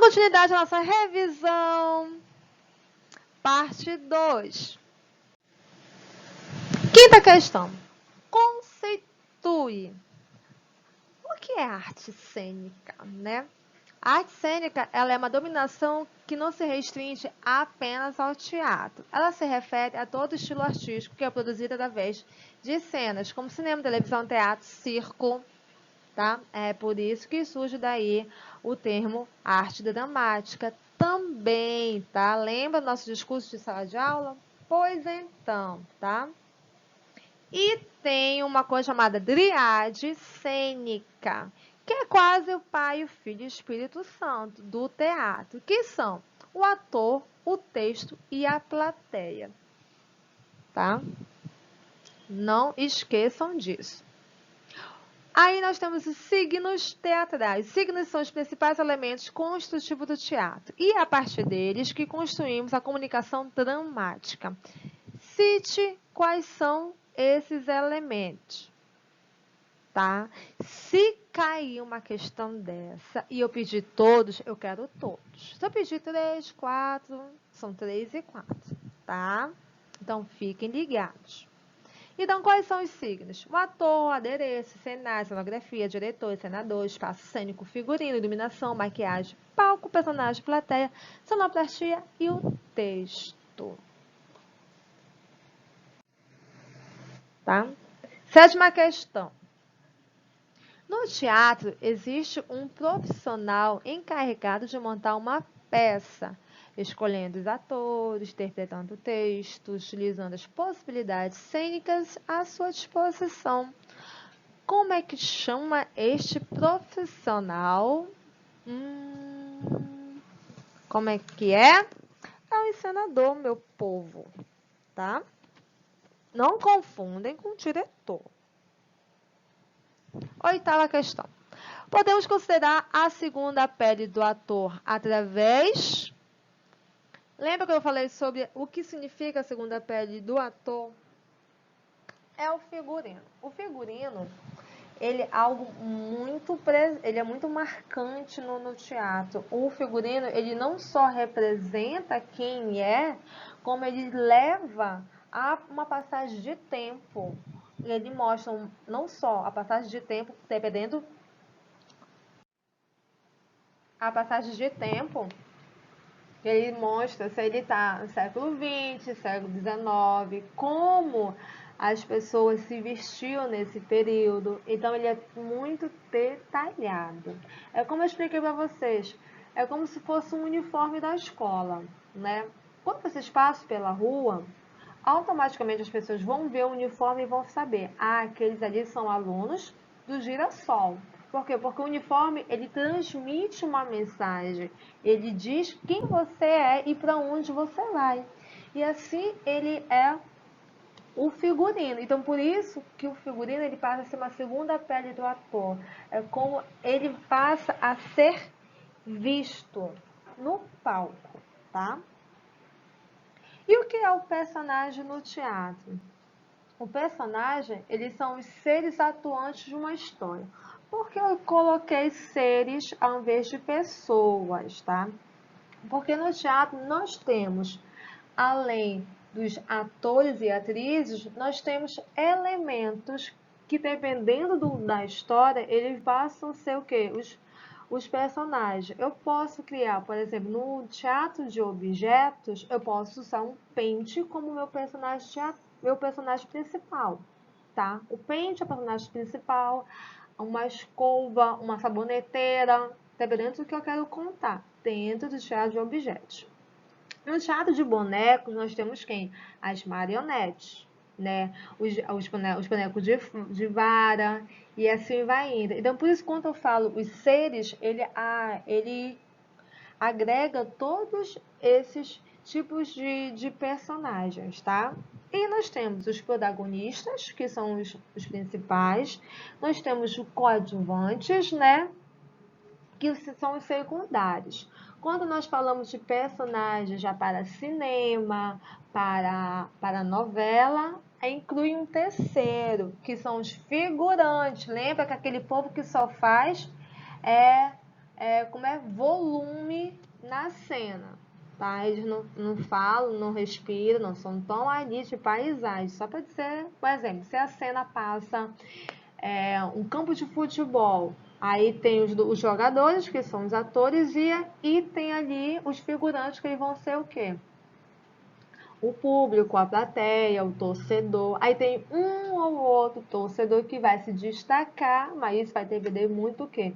continuidade à nossa revisão, parte 2. Quinta questão. Conceitue. O que é arte cênica, né? A arte cênica, ela é uma dominação que não se restringe apenas ao teatro. Ela se refere a todo estilo artístico que é produzido através de cenas, como cinema, televisão, teatro, circo, tá? É por isso que surge daí o termo arte dramática também, tá? Lembra do nosso discurso de sala de aula? Pois então, tá? E tem uma coisa chamada driade cênica, que é quase o Pai, o Filho e o Espírito Santo do teatro, que são o ator, o texto e a plateia, tá? Não esqueçam disso. Aí nós temos os signos teatrais. Os signos são os principais elementos constitutivos do teatro e é a partir deles que construímos a comunicação dramática. Cite quais são esses elementos, tá? Se cair uma questão dessa e eu pedir todos, eu quero todos. Se eu pedir 3, 4, são 3 e 4, tá? Então, fiquem ligados. Então, quais são os signos? O ator, adereço, cenário, cenografia, diretor, encenador, espaço cênico, figurino, iluminação, maquiagem, palco, personagem, plateia, sonoplastia e o texto. Tá? Sétima questão. No teatro, existe um profissional encarregado de montar uma peça, escolhendo os atores, interpretando o texto, utilizando as possibilidades cênicas à sua disposição. Como é que chama este profissional? Como é que é? É o encenador, meu povo, tá? Não confundem com o diretor. Oitava questão. Podemos considerar a segunda pele do ator através... Lembra que eu falei sobre o que significa a segunda pele do ator? É o figurino. O figurino, ele é muito marcante no teatro. O figurino, ele não só representa quem é, como ele leva a uma passagem de tempo. Ele mostra não só a passagem de tempo, dependendo a passagem de tempo, ele mostra se ele está no século XX, século XIX, como as pessoas se vestiam nesse período. Então, ele é muito detalhado. É como eu expliquei para vocês, é como se fosse um uniforme da escola, né? Quando vocês passam pela rua, automaticamente as pessoas vão ver o uniforme e vão saber, aqueles ali são alunos do Girassol. Por quê? Porque o uniforme, ele transmite uma mensagem. Ele diz quem você é e para onde você vai. E assim ele é o figurino. Então, por isso que o figurino ele passa a ser uma segunda pele do ator. É como ele passa a ser visto no palco, tá? E o que é o personagem no teatro? O personagem, eles são os seres atuantes de uma história. Por que eu coloquei seres ao invés de pessoas, tá? Porque no teatro nós temos, além dos atores e atrizes, nós temos elementos que, dependendo da história, eles passam a ser o quê? Os personagens. Eu posso criar, por exemplo, no teatro de objetos, eu posso usar um pente como meu personagem principal, tá? O pente é o personagem principal, uma escova, uma saboneteira, dependendo do que eu quero contar, dentro do teatro de objetos. No teatro de bonecos, nós temos quem? As marionetes, né? Os bonecos de vara, e assim vai indo. Então, por isso, quando eu falo os seres, ele agrega todos esses tipos de personagens, tá? E nós temos os protagonistas, que são os principais. Nós temos os coadjuvantes, né? Que são os secundários. Quando nós falamos de personagens já para cinema, para novela, inclui um terceiro, que são os figurantes. Lembra que aquele povo que só faz como é volume na cena, tá? Eles não falam, não respiram, não são tão ali de paisagem. Só para dizer, por exemplo, se a cena passa um campo de futebol, aí tem os jogadores, que são os atores, e tem ali os figurantes, que vão ser o quê? O público, a plateia, o torcedor. Aí tem um ou outro torcedor que vai se destacar, mas isso vai depender muito o quê?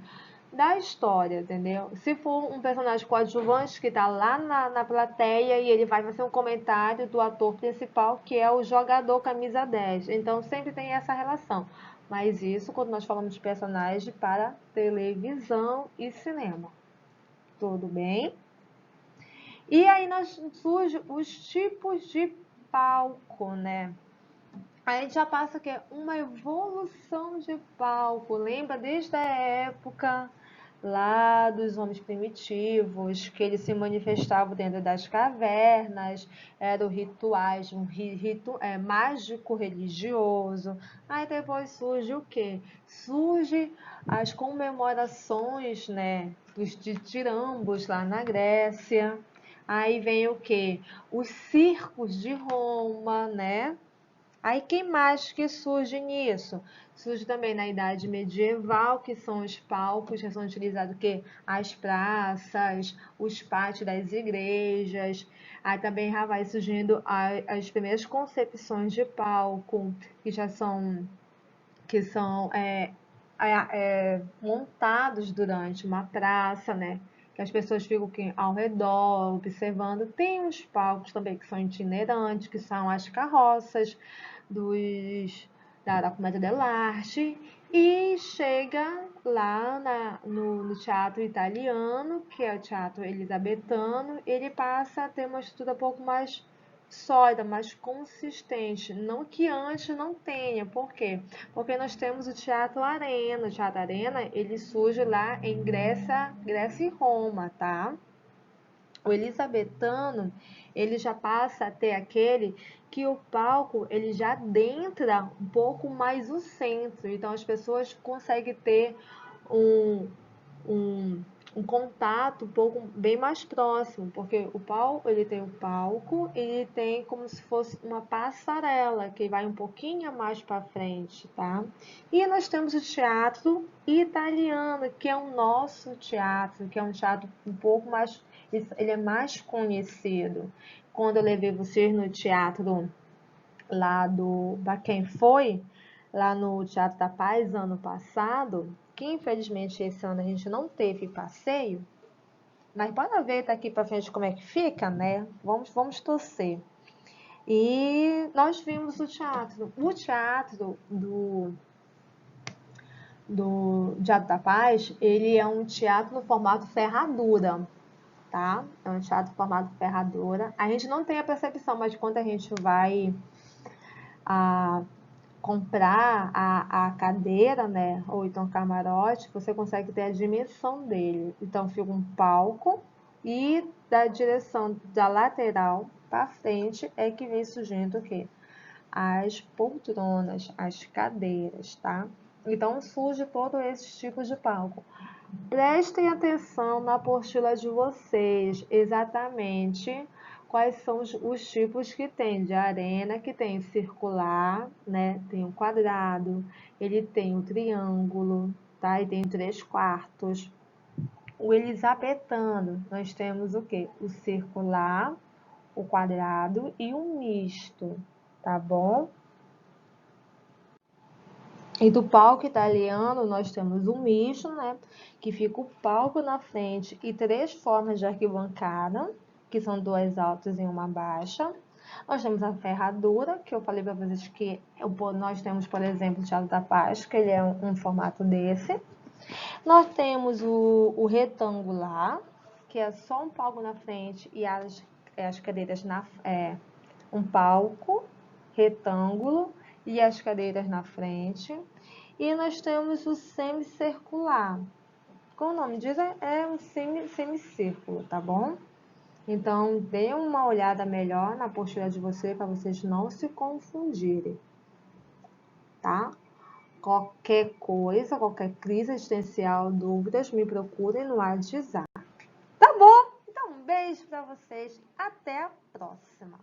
Da história, entendeu? Se for um personagem coadjuvante que está lá na plateia e ele vai fazer um comentário do ator principal, que é o jogador camisa 10. Então sempre tem essa relação. Mas isso quando nós falamos de personagem para televisão e cinema. Tudo bem? E aí surgem os tipos de palco, né? A gente já passa que é uma evolução de palco. Lembra desde a época lá dos homens primitivos, que eles se manifestavam dentro das cavernas, eram rituais, um rito mágico religioso. Aí depois surge o quê? Surge as comemorações, né, dos ditirambos lá na Grécia. Aí vem o quê? Os circos de Roma, né? Aí quem mais que surge nisso? Surge também na Idade Medieval, que são os palcos que são utilizados que as praças, os pátios das igrejas. Aí também já vai surgindo as primeiras concepções de palco, que já são montados durante uma praça, né? Que as pessoas ficam aqui ao redor, observando. Tem uns palcos também que são itinerantes, que são as carroças da Comédia dell'arte. E chega lá no teatro italiano, que é o teatro elisabetano, ele passa a ter uma estrutura um pouco mais sólida, mais consistente. Não que antes não tenha. Por quê? Porque nós temos o Teatro Arena. O Teatro Arena, ele surge lá em Grécia e Roma, tá? O elisabetano, ele já passa a ter aquele que o palco, ele já adentra um pouco mais o centro. Então, as pessoas conseguem ter um, um, um contato um pouco bem mais próximo, porque o palco, ele tem o palco, ele tem como se fosse uma passarela que vai um pouquinho mais para frente, tá? E nós temos o teatro italiano, que é o nosso teatro, que é um teatro um pouco mais, ele é mais conhecido. Quando eu levei vocês no teatro lá para quem foi, lá no Teatro da Paz ano passado, que infelizmente esse ano a gente não teve passeio, mas bora ver daqui para frente como é que fica, né? Vamos torcer. E nós vimos o teatro. O teatro do Teatro da Paz, ele é um teatro no formato ferradura, tá? É um teatro no formato ferradura. A gente não tem a percepção, mas quando a gente vai comprar a cadeira, né, ou então camarote, você consegue ter a dimensão dele. Então fica um palco e da direção da lateral para frente é que vem surgindo o quê? As poltronas, as cadeiras, tá? Então surge todos esses tipos de palco. Prestem atenção na apostila de vocês, exatamente quais são os tipos que tem de arena, que tem circular, né? Tem o quadrado, ele tem o triângulo, tá? E tem 3/4. O elisabetano, nós temos o quê? O circular, o quadrado e o misto, tá bom? E do palco italiano, nós temos o misto, né? Que fica o palco na frente e 3 formas de arquibancada, que são 2 altas e uma baixa. Nós temos a ferradura, que eu falei para vocês que nós temos, por exemplo, o Teatro da Paz, que ele é um formato desse. Nós temos o retangular, que é só um palco na frente e as cadeiras um palco, retângulo e as cadeiras na frente. E nós temos o semicircular. Como o nome diz, é um semicírculo, tá bom? Então, dê uma olhada melhor na postura de você para vocês não se confundirem, tá? Qualquer coisa, qualquer crise existencial, dúvidas, me procurem no WhatsApp. Tá bom? Então, um beijo para vocês. Até a próxima.